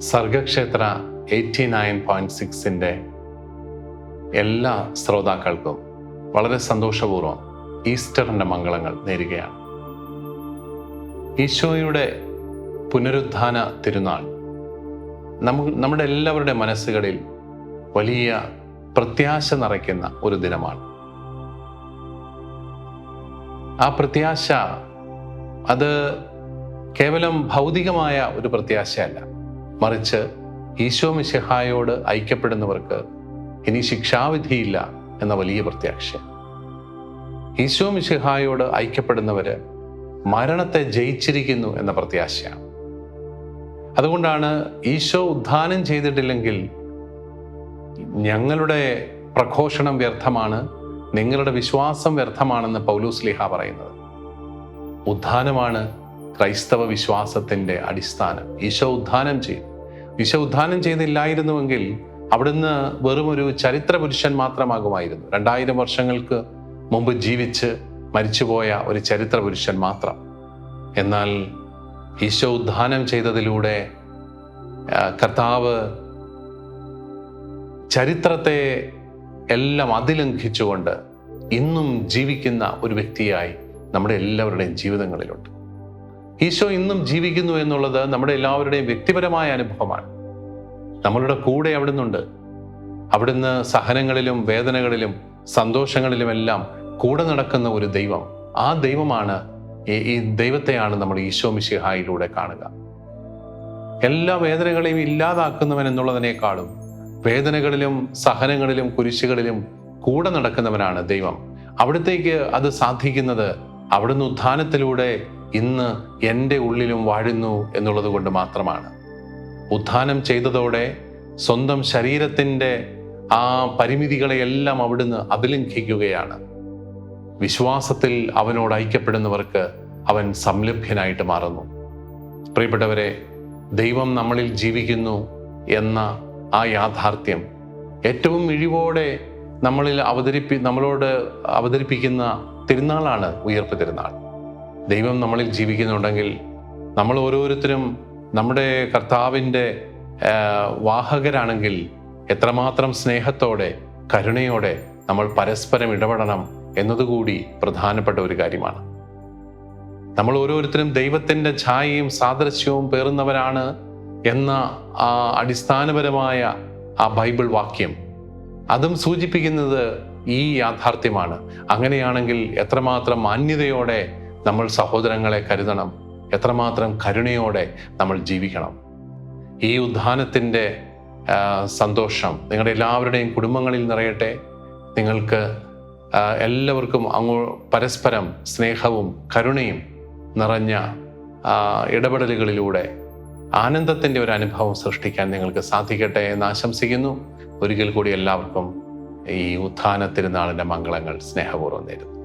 സർഗക്ഷേത്ര 89.6 എല്ലാ ശ്രോതാക്കൾക്കും വളരെ സന്തോഷപൂർവ്വം ഈസ്റ്ററിൻ്റെ മംഗളങ്ങൾ നേരുകയാണ്. ഈശോയുടെ പുനരുത്ഥാന തിരുനാൾ നമ്മുടെ എല്ലാവരുടെ മനസ്സുകളിൽ വലിയ പ്രത്യാശ നിറയ്ക്കുന്ന ഒരു ദിനമാണ്. ആ പ്രത്യാശ അത് കേവലം ഭൗതികമായ ഒരു പ്രത്യാശയല്ല, മറിച്ച് ഈശോ മിശിഹായോട് ഐക്യപ്പെടുന്നവർക്ക് ഇനി ശിക്ഷാവിധിയില്ല എന്ന വലിയ പ്രത്യാശ. ഈശോ മിശിഹായോട് ഐക്യപ്പെടുന്നവര് മരണത്തെ ജയിച്ചിരിക്കുന്നു എന്ന പ്രത്യാശയാണ്. അതുകൊണ്ടാണ് ഈശോ ഉദ്ധാനം ചെയ്തിട്ടില്ലെങ്കിൽ ഞങ്ങളുടെ പ്രഘോഷണം വ്യർത്ഥമാണ്, നിങ്ങളുടെ വിശ്വാസം വ്യർത്ഥമാണെന്ന് പൗലോസ് ശ്ലീഹ പറയുന്നത്. ഉദ്ധാനമാണ് ക്രൈസ്തവ വിശ്വാസത്തിൻ്റെ അടിസ്ഥാനം. ഈശോ ഉദ്ധാനം ചെയ്തില്ലായിരുന്നുവെങ്കിൽ അവിടുന്ന് വെറുമൊരു ചരിത്ര പുരുഷൻ മാത്രമാകുമായിരുന്നു. 2000 വർഷങ്ങൾക്ക് മുമ്പ് ജീവിച്ച് മരിച്ചുപോയ ഒരു ചരിത്ര പുരുഷൻ മാത്രം. എന്നാൽ ഈശോ ഉദ്ധാനം ചെയ്തതിലൂടെ കർത്താവ് ചരിത്രത്തെ എല്ലാം അതിലംഘിച്ചുകൊണ്ട് ഇന്നും ജീവിക്കുന്ന ഒരു വ്യക്തിയായി നമ്മുടെ എല്ലാവരുടെയും ജീവിതങ്ങളിലുണ്ട്. ഈശോ ഇന്നും ജീവിക്കുന്നു എന്നുള്ളത് നമ്മുടെ എല്ലാവരുടെയും വ്യക്തിപരമായ അനുഭവമാണ്. നമ്മളുടെ കൂടെ അവിടുന്നുണ്ട്. അവിടുന്ന് സഹനങ്ങളിലും വേദനകളിലും സന്തോഷങ്ങളിലുമെല്ലാം കൂടെ നടക്കുന്ന ഒരു ദൈവം. ആ ദൈവമാണ്, ഈ ദൈവത്തെയാണ് നമ്മൾ ഈശോ മിശിഹായിലൂടെ കാണുക. എല്ലാ വേദനകളെയും ഇല്ലാതാക്കുന്നവൻ എന്നുള്ളതിനേക്കാളും വേദനകളിലും സഹനങ്ങളിലും കുരിശുകളിലും കൂടെ നടക്കുന്നവനാണ് ദൈവം. അവിടത്തേക്ക് അത് സാധിക്കുന്നത് അവിടുന്ന് ഉത്ഥാനത്തിലൂടെ ഇന്ന് എൻ്റെ ഉള്ളിലും വാഴുന്നു എന്നുള്ളത് കൊണ്ട് മാത്രമാണ്. ഉത്ഥാനം ചെയ്തതോടെ സ്വന്തം ശരീരത്തിൻ്റെ ആ പരിമിതികളെയെല്ലാം അവിടുന്ന് അതിലംഘിക്കുകയാണ്. വിശ്വാസത്തിൽ അവനോട് ഐക്യപ്പെടുന്നവർക്ക് അവൻ സംലഭ്യനായിട്ട് മാറുന്നു. പ്രിയപ്പെട്ടവരെ, ദൈവം നമ്മളിൽ ജീവിക്കുന്നു എന്ന ആ യാഥാർത്ഥ്യം ഏറ്റവും മിഴിവോടെ നമ്മളോട് അവതരിപ്പിക്കുന്ന തിരുനാളാണ് ഉയർപ്പ് തിരുനാൾ. ദൈവം നമ്മളിൽ ജീവിക്കുന്നുണ്ടെങ്കിൽ നമ്മൾ ഓരോരുത്തരും നമ്മുടെ കർത്താവിൻ്റെ വാഹകരാണെങ്കിൽ എത്രമാത്രം സ്നേഹത്തോടെ കരുണയോടെ നമ്മൾ പരസ്പരം ഇടപെടണം എന്നതുകൂടി പ്രധാനപ്പെട്ട ഒരു കാര്യമാണ്. നമ്മൾ ഓരോരുത്തരും ദൈവത്തിൻ്റെ ഛായയും സാദൃശ്യവും പേറുന്നവരാണ് എന്ന ആ അടിസ്ഥാനപരമായ ആ ബൈബിൾ വാക്യം അതും സൂചിപ്പിക്കുന്നത് ഈ യാഥാർത്ഥ്യമാണ്. അങ്ങനെയാണെങ്കിൽ എത്രമാത്രം മാന്യതയോടെ നമ്മൾ സഹോദരങ്ങളെ കരുതണം, എത്രമാത്രം കരുണയോടെ നമ്മൾ ജീവിക്കണം. ഈ ഉദ്ധാനത്തിൻ്റെ സന്തോഷം നിങ്ങളുടെ എല്ലാവരുടെയും കുടുംബങ്ങളിൽ നിറയട്ടെ. നിങ്ങൾക്ക് എല്ലാവർക്കും പരസ്പരം സ്നേഹവും കരുണയും നിറഞ്ഞ ഇടപെടലുകളിലൂടെ ആനന്ദത്തിൻ്റെ ഒരു അനുഭവം സൃഷ്ടിക്കാൻ നിങ്ങൾക്ക് സാധിക്കട്ടെ എന്ന് ആശംസിക്കുന്നു. ഒരിക്കൽ കൂടി എല്ലാവർക്കും ഈ ഉത്ഥാന തിരുനാളിൻ്റെ മംഗളങ്ങൾ സ്നേഹപൂർവ്വം നേരുന്നു.